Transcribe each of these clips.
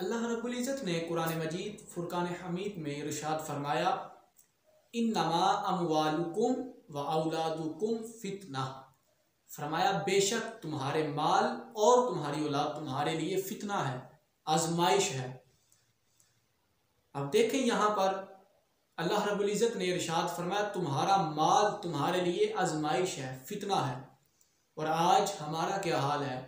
अल्लाह रब्बुल इज़्ज़त ने कुरान मजीद फुरकान हमीद में इरशाद फरमाया, इन्नमा अमवालुकुम व औलादुकुम फितना। फरमाया बेशक तुम्हारे माल और तुम्हारी औलाद तुम्हारे लिए फितना है, आजमाइश है। अब देखें यहाँ पर अल्लाह रब्बुल इज़्ज़त ने इरशाद फरमाया तुम्हारा माल तुम्हारे लिए आजमाइश है, फितना है। और आज हमारा क्या हाल है?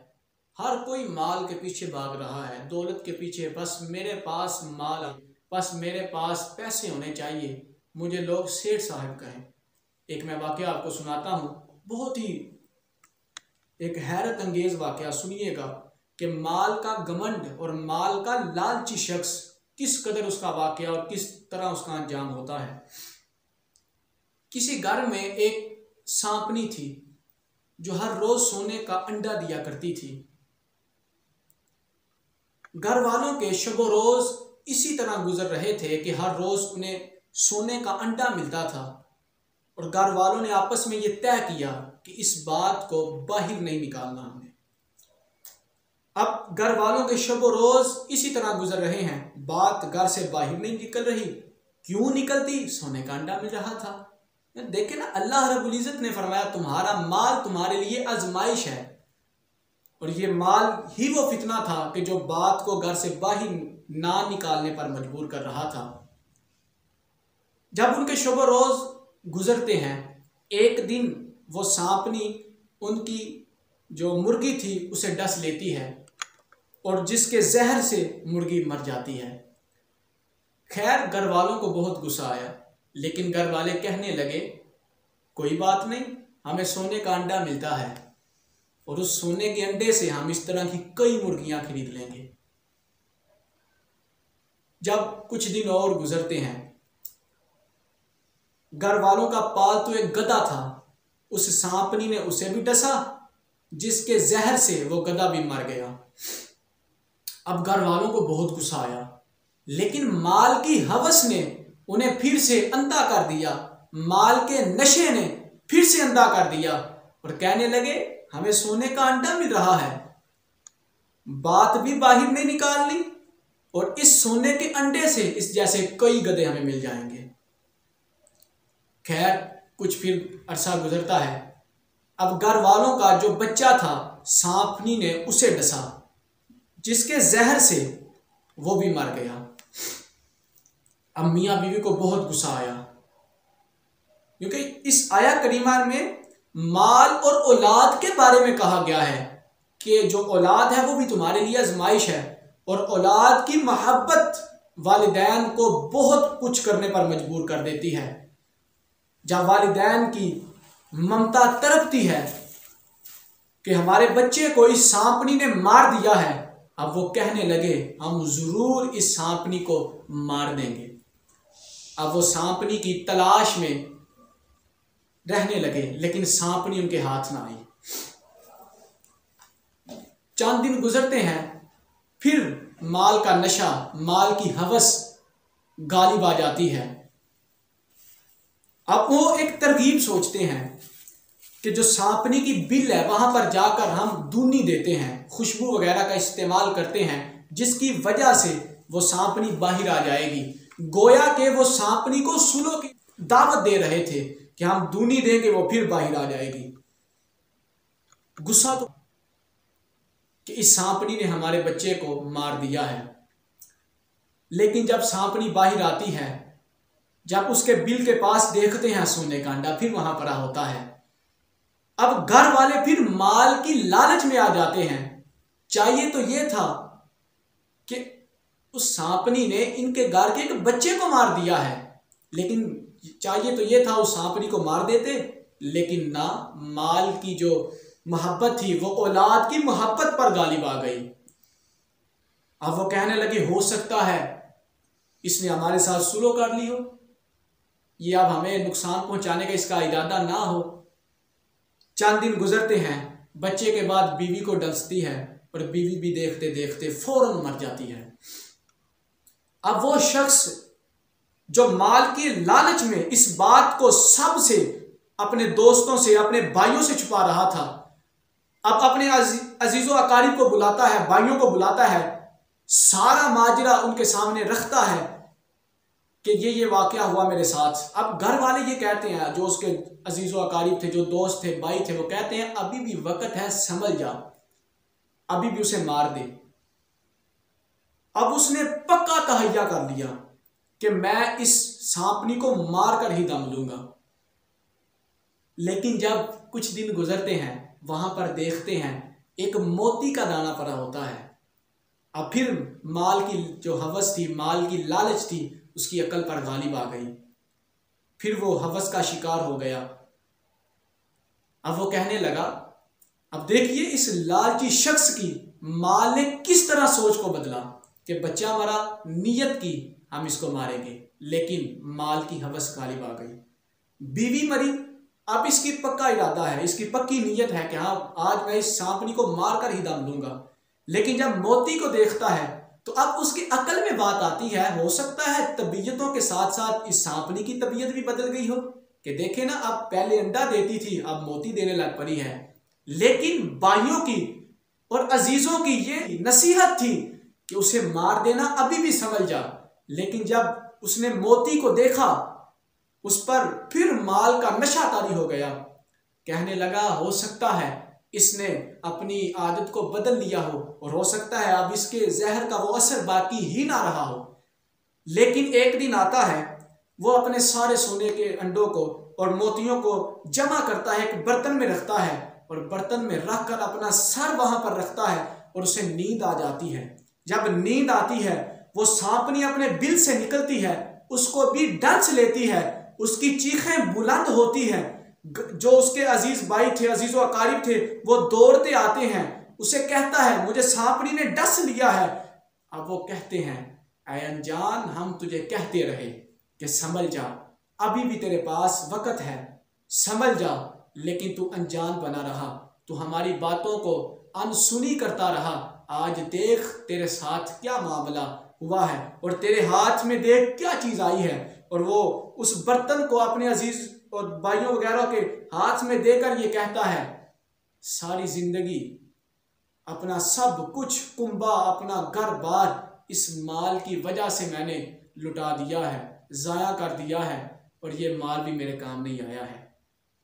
हर कोई माल के पीछे भाग रहा है, दौलत के पीछे। बस मेरे पास माल, बस मेरे पास पैसे होने चाहिए, मुझे लोग सेठ साहब कहें। एक मैं वाकया आपको सुनाता हूँ, बहुत ही एक हैरत अंगेज वाकया, सुनिएगा कि माल का घमंड और माल का लालची शख्स किस कदर उसका वाकया और किस तरह उसका अंजाम होता है। किसी घर में एक सांपनी थी जो हर रोज सोने का अंडा दिया करती थी। घर वालों के शबो रोज इसी तरह गुजर रहे थे कि हर रोज उन्हें सोने का अंडा मिलता था और घर वालों ने आपस में ये तय किया कि इस बात को बाहर नहीं निकालना हमने। अब घर वालों के शबो रोज इसी तरह गुजर रहे हैं, बात घर से बाहर नहीं निकल रही। क्यों निकलती? सोने का अंडा मिल रहा था। देखे ना, अल्लाह रब्बुल इज़्ज़त ने फरमाया तुम्हारा माल तुम्हारे लिए आजमाइश है। और ये माल ही वो फितना था कि जो बात को घर से बाहर ना निकालने पर मजबूर कर रहा था। जब उनके शब रोज गुजरते हैं, एक दिन वो सांपनी उनकी जो मुर्गी थी उसे डस लेती है और जिसके जहर से मुर्गी मर जाती है। खैर, घर वालों को बहुत गुस्सा आया, लेकिन घर वाले कहने लगे कोई बात नहीं, हमें सोने का अंडा मिलता है और उस सोने के अंडे से हम इस तरह की कई मुर्गियां खरीद लेंगे। जब कुछ दिन और गुजरते हैं, घर वालों का पालतू एक गधा था, उस सांपनी ने उसे भी डसा जिसके जहर से वो गधा भी मर गया। अब घर वालों को बहुत गुस्सा आया, लेकिन माल की हवस ने उन्हें फिर से अंधा कर दिया। माल के नशे ने फिर से अंधा कर दिया और कहने लगे हमें सोने का अंडा मिल रहा है, बात भी बाहर नहीं निकालनी और इस सोने के अंडे से इस जैसे कई गधे हमें मिल जाएंगे। खैर, कुछ फिर अरसा गुजरता है। अब घर वालों का जो बच्चा था, सांपनी ने उसे डसा जिसके जहर से वो भी मर गया। अब मियाँ बीवी को बहुत गुस्सा आया, क्योंकि इस आया करीमा में माल और औलाद के बारे में कहा गया है कि जो औलाद है वो भी तुम्हारे लिए आजमाइश है। और औलाद की मोहब्बत वालिदैन को बहुत कुछ करने पर मजबूर कर देती है। जब वालिदैन की ममता तड़पती है कि हमारे बच्चे को इस सांपनी ने मार दिया है, अब वो कहने लगे हम जरूर इस सांपनी को मार देंगे। अब वो सांपनी की तलाश में रहने लगे, लेकिन सांपनी उनके हाथ ना आई। चंद दिन गुजरते हैं, फिर माल का नशा, माल की हवस गालिब आ जाती है। अब वो एक तरकीब सोचते हैं कि जो सांपनी की बिल है वहां पर जाकर हम दूनी देते हैं, खुशबू वगैरह का इस्तेमाल करते हैं, जिसकी वजह से वो सांपनी बाहर आ जाएगी। गोया के वो सांपनी को सुलो की दावत दे रहे थे कि हम दूनी देंगे, वो फिर बाहर आ जाएगी। गुस्सा तो कि इस सांपनी ने हमारे बच्चे को मार दिया है। लेकिन जब सांपनी बाहर आती है, जब उसके बिल के पास देखते हैं सोने का अंडा फिर वहां पड़ा होता है। अब घर वाले फिर माल की लालच में आ जाते हैं। चाहिए तो यह था कि उस सांपनी ने इनके घर के एक बच्चे को मार दिया है, लेकिन चाहिए तो यह था उस सांपनी को मार देते, लेकिन ना, माल की जो मोहब्बत थी वो औलाद की मोहब्बत पर गालिब आ गई। अब वो कहने लगे हो सकता है इसने हमारे साथ सुलह कर ली हो, ये अब हमें नुकसान पहुंचाने का इसका इरादा ना हो। चंद दिन गुजरते हैं, बच्चे के बाद बीवी को डसती है और बीवी भी देखते देखते फौरन मर जाती है। अब वो शख्स जो माल के लालच में इस बात को सबसे, अपने दोस्तों से, अपने भाइयों से छुपा रहा था, अब अपने अजीजों अकारीब को बुलाता है, भाइयों को बुलाता है सारा माजरा उनके सामने रखता है कि ये वाकया हुआ मेरे साथ। अब घर वाले ये कहते हैं, जो उसके अजीज़ो अकारीब थे, जो दोस्त थे, भाई थे, वो कहते हैं अभी भी वक्त है, संभल जा, अभी भी उसे मार दे। अब उसने पक्का तहैया कर लिया कि मैं इस सांपनी को मार कर ही दम लूंगा। लेकिन जब कुछ दिन गुजरते हैं, वहां पर देखते हैं एक मोती का दाना पड़ा होता है। अब फिर माल की जो हवस थी, माल की लालच थी, उसकी अकल पर गालिब आ गई। फिर वो हवस का शिकार हो गया। अब वो कहने लगा, अब देखिए इस लालची शख्स की माल ने किस तरह सोच को बदला कि बच्चा मरा, नीयत की हम इसको मारेंगे, लेकिन माल की हवस गालिब आ गई। बीवी मरी, अब इसकी पक्का इरादा है, इसकी पक्की नीयत है कि हाँ आज मैं इस सांपनी को मारकर ही दम लूंगा। लेकिन जब मोती को देखता है तो अब उसकी अकल में बात आती है, हो सकता है तबीयतों के साथ साथ इस सांपनी की तबीयत भी बदल गई हो कि देखे ना, अब पहले अंडा देती थी, अब मोती देने लग पड़ी है। लेकिन भाइयों की और अजीजों की ये नसीहत थी कि उसे मार देना, अभी भी समझ जा। लेकिन जब उसने मोती को देखा, उस पर फिर माल का नशा तारी हो गया। कहने लगा हो सकता है इसने अपनी आदत को बदल लिया हो, और हो सकता है अब इसके जहर का वो असर बाकी ही ना रहा हो। लेकिन एक दिन आता है, वो अपने सारे सोने के अंडों को और मोतियों को जमा करता है, एक बर्तन में रखता है, और बर्तन में रखकर अपना सर वहां पर रखता है, और उसे नींद आ जाती है। जब नींद आती है, वो सांपनी अपने बिल से निकलती है, उसको भी डंस लेती है, उसकी चीखें बुलंद होती हैं। जो उसके अजीज भाई थे, अजीजो अकारीब थे, वो दौड़ते आते हैं, उसे कहता है मुझे सांपनी ने डस लिया है। अब वो कहते हैं ऐ अनजान, हम तुझे कहते रहे कि संभल जा, अभी भी तेरे पास वक्त है, संभल जा। लेकिन तू अनजान बना रहा, तू हमारी बातों को अनसुनी करता रहा। आज देख तेरे साथ क्या मामला हुआ है, और तेरे हाथ में देख क्या चीज आई है। और वो उस बर्तन को अपने अजीज और भाइयों वगैरह के हाथ में देकर ये कहता है, सारी जिंदगी अपना सब कुछ, कुंबा, अपना घर बार इस माल की वजह से मैंने लुटा दिया है, जाया कर दिया है, और ये माल भी मेरे काम नहीं आया है।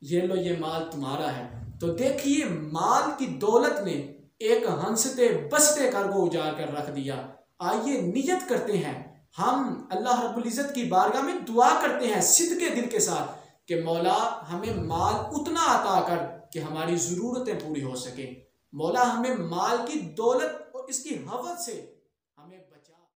ये लो, ये माल तुम्हारा है। तो देखिए, माल की दौलत ने एक हंसते बसते घर को उजाड़ कर रख दिया। आइए नियत करते हैं, हम अल्लाह रब्बुल इज़्ज़त की बारगाह में दुआ करते हैं सिद्क़े दिल के साथ कि मौला हमें माल उतना अता कर कि हमारी ज़रूरतें पूरी हो सके। मौला हमें माल की दौलत और इसकी हवस से हमें बचा।